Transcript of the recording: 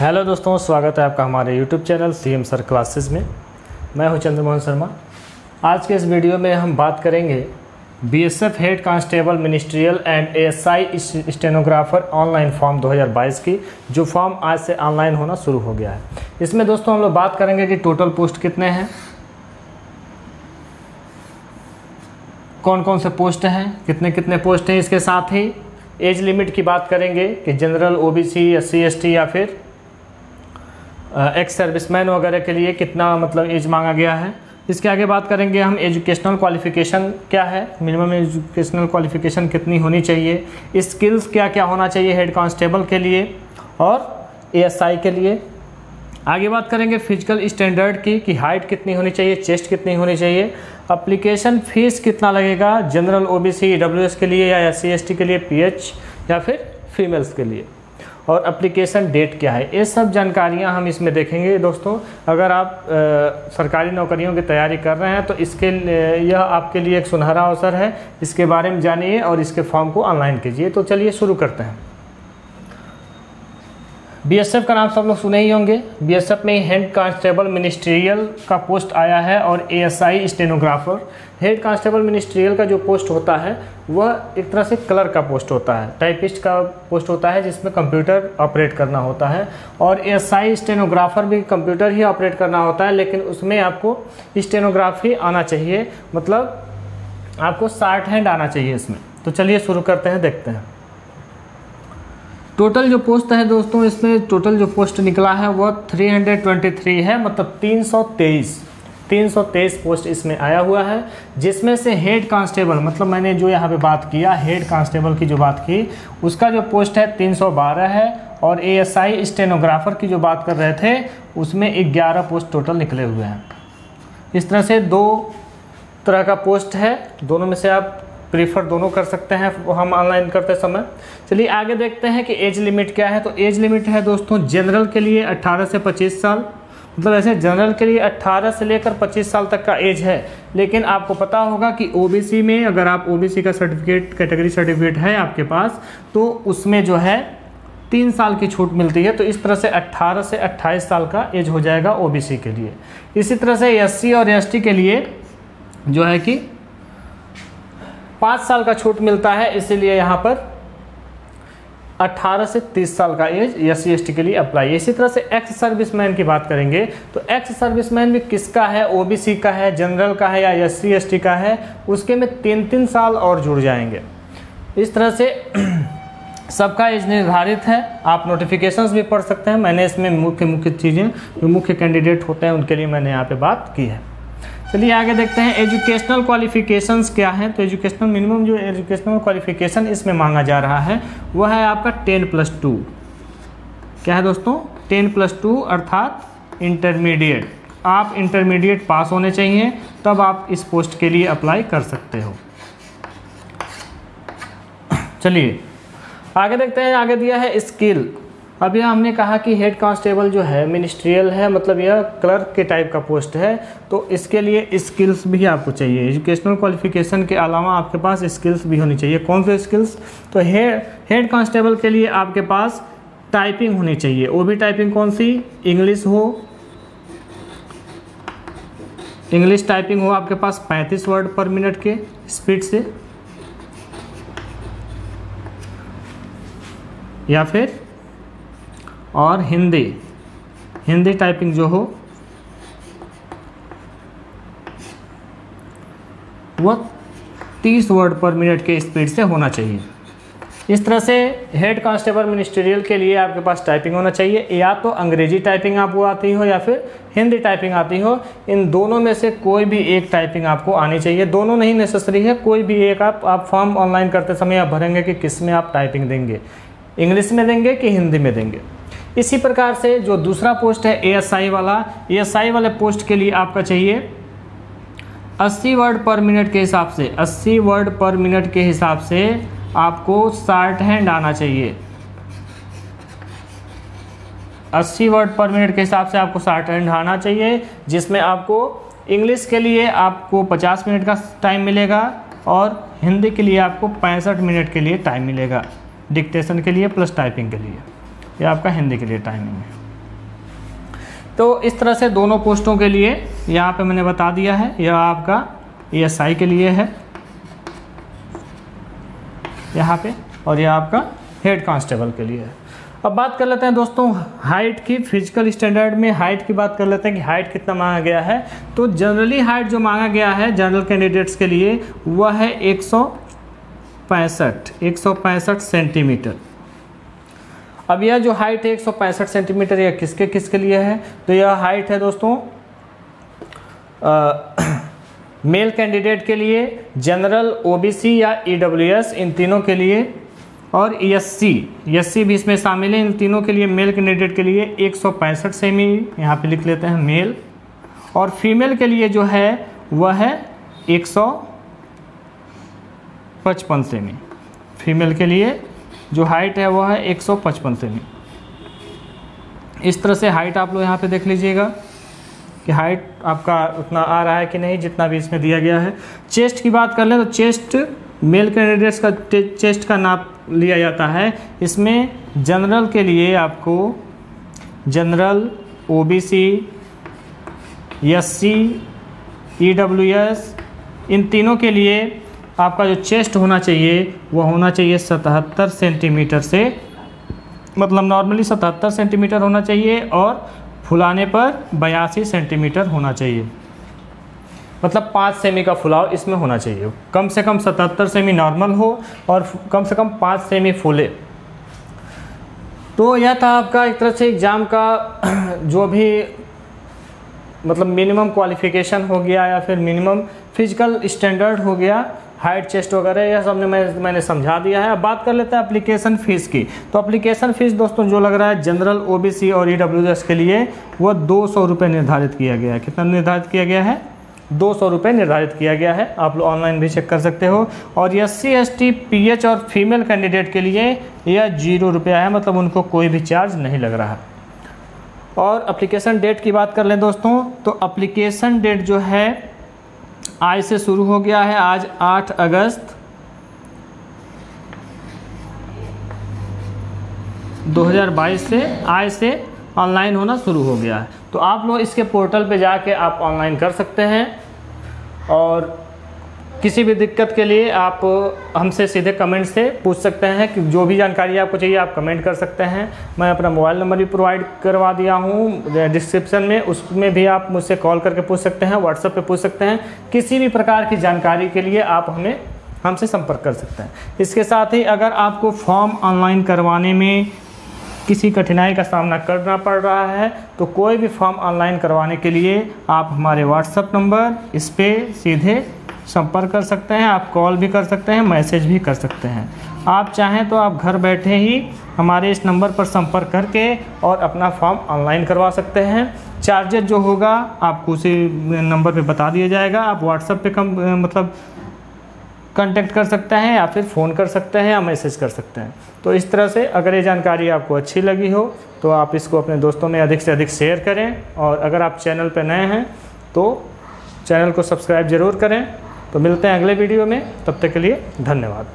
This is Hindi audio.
हेलो दोस्तों, स्वागत है आपका हमारे YouTube channel CM sir classes में। मैं हूं चंद्रमोहन शर्मा। आज के इस वीडियो में हम बात करेंगे BSF head constable ministerial and ASI stenographer online form 2022 की, जो फॉर्म आज से ऑनलाइन होना शुरू हो गया है। इसमें दोस्तों हम लोग बात करेंगे कि टोटल पोस्ट कितने हैं, कौन कौन से पोस्ट हैं, कितने कितने पोस्ट हैं। इसके साथ ही एज लिमिट की बात करेंगे कि जनरल, ओबीसी, एससी, एसटी या फिर एक्स सर्विसमैन वगैरह के लिए कितना मतलब एज मांगा गया है। इसके आगे बात करेंगे हम एजुकेशनल क्वालिफ़िकेशन क्या है, मिनिमम एजुकेशनल क्वालिफ़िकेशन कितनी होनी चाहिए, स्किल्स क्या क्या होना चाहिए हेड कांस्टेबल के लिए और एएसआई के लिए। आगे बात करेंगे फिजिकल स्टैंडर्ड की कि हाइट कितनी होनी चाहिए, चेस्ट कितनी होनी चाहिए, एप्लीकेशन फ़ीस कितना लगेगा जनरल, ओबीसी, ईडब्ल्यूएस के लिए या एससी एसटी के लिए, पीएच या फिर फीमेल्स के लिए, और एप्लीकेशन डेट क्या है। ये सब जानकारियां हम इसमें देखेंगे दोस्तों। अगर आप सरकारी नौकरियों की तैयारी कर रहे हैं तो इसके यह आपके लिए एक सुनहरा अवसर है। इसके बारे में जानिए और इसके फॉर्म को ऑनलाइन कीजिए। तो चलिए शुरू करते हैं। बीएसएफ का नाम सब लोग सुने ही होंगे। बीएसएफ में हेड कांस्टेबल मिनिस्ट्रियल का पोस्ट आया है और ASI stenographer. Head constable ministerial का जो पोस्ट होता है वह एक तरह से क्लर्क का पोस्ट होता है, टाइपिस्ट का पोस्ट होता है जिसमें कंप्यूटर ऑपरेट करना होता है। और एएसआई स्टेनोग्राफर भी कंप्यूटर ही ऑपरेट करना होता है, लेकिन उसमें आपको स्टेनोग्राफी आना चाहिए, मतलब आपको शॉर्ट हैंड आना चाहिए इसमें। तो चलिए शुरू करते हैं, देखते हैं। टोटल जो पोस्ट है दोस्तों, इसमें टोटल जो पोस्ट निकला है वह 323 है, मतलब 323 पोस्ट इसमें आया हुआ है। जिसमें से हेड कांस्टेबल, मतलब मैंने जो यहाँ पे बात किया हेड कांस्टेबल की जो बात की, उसका जो पोस्ट है 312 है। और एएसआई स्टेनोग्राफर की जो बात कर रहे थे उसमें 11 पोस्ट टोटल निकले हुए हैं। इस तरह से दो तरह का पोस्ट है, दोनों में से आप प्रीफर दोनों कर सकते हैं वो हम ऑनलाइन करते समय। चलिए आगे देखते हैं कि एज लिमिट क्या है। तो एज लिमिट है दोस्तों जनरल के लिए 18 से 25 साल, मतलब ऐसे जनरल के लिए 18 से लेकर 25 साल तक का एज है। लेकिन आपको पता होगा कि ओबीसी में अगर आप ओबीसी का सर्टिफिकेट, कैटेगरी सर्टिफिकेट है आपके पास, तो उसमें जो है 3 साल की छूट मिलती है। तो इस तरह से 18 से 28 साल का एज हो जाएगा ओबीसी के लिए। इसी तरह से एससी और एसटी के लिए जो है कि 5 साल का छूट मिलता है, इसीलिए यहाँ पर 18 से 30 साल का एज एससी एसटी के लिए अप्लाई। इसी तरह से एक्स सर्विसमैन की बात करेंगे तो एक्स सर्विसमैन भी किसका है, ओबीसी का है, जनरल का है या एससी एसटी का है, उसके में 3-3 साल और जुड़ जाएंगे। इस तरह से सबका एज निर्धारित है। आप नोटिफिकेशंस भी पढ़ सकते हैं। मैंने इसमें मुख्य चीज़ें जो मुख्य कैंडिडेट होते हैं उनके लिए मैंने यहाँ पर बात की है। चलिए आगे देखते हैं एजुकेशनल क्वालिफ़िकेशंस क्या हैं। तो एजुकेशनल मिनिमम जो एजुकेशनल क्वालिफ़िकेशन इसमें मांगा जा रहा है वह है आपका 10+2। क्या है दोस्तों? 10+2 अर्थात इंटरमीडिएट। आप इंटरमीडिएट पास होने चाहिए, तब आप इस पोस्ट के लिए अप्लाई कर सकते हो। चलिए आगे देखते हैं। आगे दिया है स्किल। अब यह हमने कहा कि हेड कांस्टेबल जो है मिनिस्ट्रियल है, मतलब यह क्लर्क के टाइप का पोस्ट है, तो इसके लिए स्किल्स भी आपको चाहिए। एजुकेशनल क्वालिफिकेशन के अलावा आपके पास स्किल्स भी होनी चाहिए। कौन से स्किल्स? तो हेड कांस्टेबल के लिए आपके पास टाइपिंग होनी चाहिए। वो भी टाइपिंग कौन सी? इंग्लिश हो, इंग्लिश टाइपिंग हो आपके पास 35 वर्ड पर मिनट के स्पीड से, या फिर और हिंदी टाइपिंग जो हो वह 30 वर्ड पर मिनट के स्पीड से होना चाहिए। इस तरह से हेड कांस्टेबल मिनिस्ट्रियल के लिए आपके पास टाइपिंग होना चाहिए। या तो अंग्रेजी टाइपिंग आपको आती हो या फिर हिंदी टाइपिंग आती हो। इन दोनों में से कोई भी एक टाइपिंग आपको आनी चाहिए। दोनों नहीं नेसेसरी है, कोई भी एक। आप फॉर्म ऑनलाइन करते समय आप भरेंगे कि किस में आप टाइपिंग देंगे, इंग्लिश में देंगे कि हिंदी में देंगे। इसी प्रकार से जो दूसरा पोस्ट है एएसआई वाला, एएसआई वाले पोस्ट के लिए आपका चाहिए 80 वर्ड पर मिनट के हिसाब से, 80 वर्ड पर मिनट के हिसाब से आपको शॉर्ट हैंड आना चाहिए। 80 वर्ड पर मिनट के हिसाब से आपको शॉर्ट हैंड आना चाहिए, जिसमें आपको इंग्लिश के लिए आपको 50 मिनट का टाइम मिलेगा और हिंदी के लिए आपको 65 मिनट के लिए टाइम मिलेगा, डिक्टेशन के लिए प्लस टाइपिंग के लिए। ये आपका हिंदी के लिए टाइमिंग है। तो इस तरह से दोनों पोस्टों के लिए यहाँ पे मैंने बता दिया है। यह आपका ASI के लिए है यहाँ पे, और यह आपका हेड कांस्टेबल के लिए है। अब बात कर लेते हैं दोस्तों हाइट की। फिजिकल स्टैंडर्ड में हाइट की बात कर लेते हैं कि हाइट कितना मांगा गया है। तो जनरली हाइट जो मांगा गया है जनरल कैंडिडेट्स के लिए वह है 165 सेंटीमीटर। अब यह जो हाइट है 165 सेंटीमीटर, यह किसके किसके लिए है? तो यह हाइट है दोस्तों मेल कैंडिडेट के लिए, जनरल, OBC या EWS इन तीनों के लिए, और SC भी इसमें शामिल है। इन तीनों के लिए मेल कैंडिडेट के लिए 165 सेमी यहाँ पे लिख लेते हैं मेल, और फीमेल के लिए जो है वह है 155 सेमी। फीमेल के लिए जो हाइट है वह है 155 सेमी। इस तरह से हाइट आप लोग यहाँ पे देख लीजिएगा कि हाइट आपका उतना आ रहा है कि नहीं जितना भी इसमें दिया गया है। चेस्ट की बात कर लें तो चेस्ट मेल कैंडिडेट्स का चेस्ट का नाप लिया जाता है। इसमें जनरल के लिए आपको जनरल, OBC, SC, EWS इन तीनों के लिए आपका जो चेस्ट होना चाहिए वह होना चाहिए 77 सेंटीमीटर से, मतलब नॉर्मली 77 सेंटीमीटर होना चाहिए, और फुलाने पर 82 सेंटीमीटर होना चाहिए। मतलब 5 सेमी का फुलाव इसमें होना चाहिए। कम से कम 77 सेमी नॉर्मल हो और कम से कम 5 सेमी फूले। तो यह था आपका एक तरह से एग्ज़ाम का जो भी मतलब मिनिमम क्वालिफ़िकेशन हो गया या फिर मिनिमम फिजिकल स्टैंडर्ड हो गया, हाइट, चेस्ट वगैरह, यह सब मैंने समझा दिया है। अब बात कर लेते हैं एप्लीकेशन फ़ीस की। तो एप्लीकेशन फ़ीस दोस्तों जो लग रहा है जनरल, OBC और EWS के लिए वह 200 रुपये निर्धारित किया गया है। कितना निर्धारित किया गया है? 200 रुपये निर्धारित किया गया है। आप लोग ऑनलाइन भी चेक कर सकते हो। और SC, ST, PH और फीमेल कैंडिडेट के लिए यह 0 रुपया है, मतलब उनको कोई भी चार्ज नहीं लग रहा है। और एप्लीकेशन डेट की बात कर लें दोस्तों, तो एप्लीकेशन डेट जो है आज से शुरू हो गया है। आज 8 अगस्त 2022 से आज से ऑनलाइन होना शुरू हो गया है। तो आप लोग इसके पोर्टल पे जाके आप ऑनलाइन कर सकते हैं, और किसी भी दिक्कत के लिए आप हमसे सीधे कमेंट से पूछ सकते हैं कि जो भी जानकारी आपको चाहिए आप कमेंट कर सकते हैं। मैं अपना मोबाइल नंबर भी प्रोवाइड करवा दिया हूँ डिस्क्रिप्शन में, उसमें भी आप मुझसे कॉल करके पूछ सकते हैं, व्हाट्सएप पे पूछ सकते हैं। किसी भी प्रकार की जानकारी के लिए आप हमसे संपर्क कर सकते हैं। इसके साथ ही अगर आपको फॉर्म ऑनलाइन करवाने में किसी कठिनाई का सामना करना पड़ रहा है तो कोई भी फॉर्म ऑनलाइन करवाने के लिए आप हमारे व्हाट्सएप नंबर इस पर सीधे संपर्क कर सकते हैं। आप कॉल भी कर सकते हैं, मैसेज भी कर सकते हैं। आप चाहें तो आप घर बैठे ही हमारे इस नंबर पर संपर्क करके और अपना फॉर्म ऑनलाइन करवा सकते हैं। चार्जेस जो होगा आपको उसी नंबर पे बता दिया जाएगा। आप व्हाट्सएप पे मतलब कांटेक्ट कर सकते हैं, या फिर फ़ोन कर सकते हैं, या मैसेज कर सकते हैं। तो इस तरह से अगर ये जानकारी आपको अच्छी लगी हो तो आप इसको अपने दोस्तों में अधिक से अधिक शेयर करें, और अगर आप चैनल पर नए हैं तो चैनल को सब्सक्राइब ज़रूर करें। तो मिलते हैं अगले वीडियो में, तब तक के लिए धन्यवाद।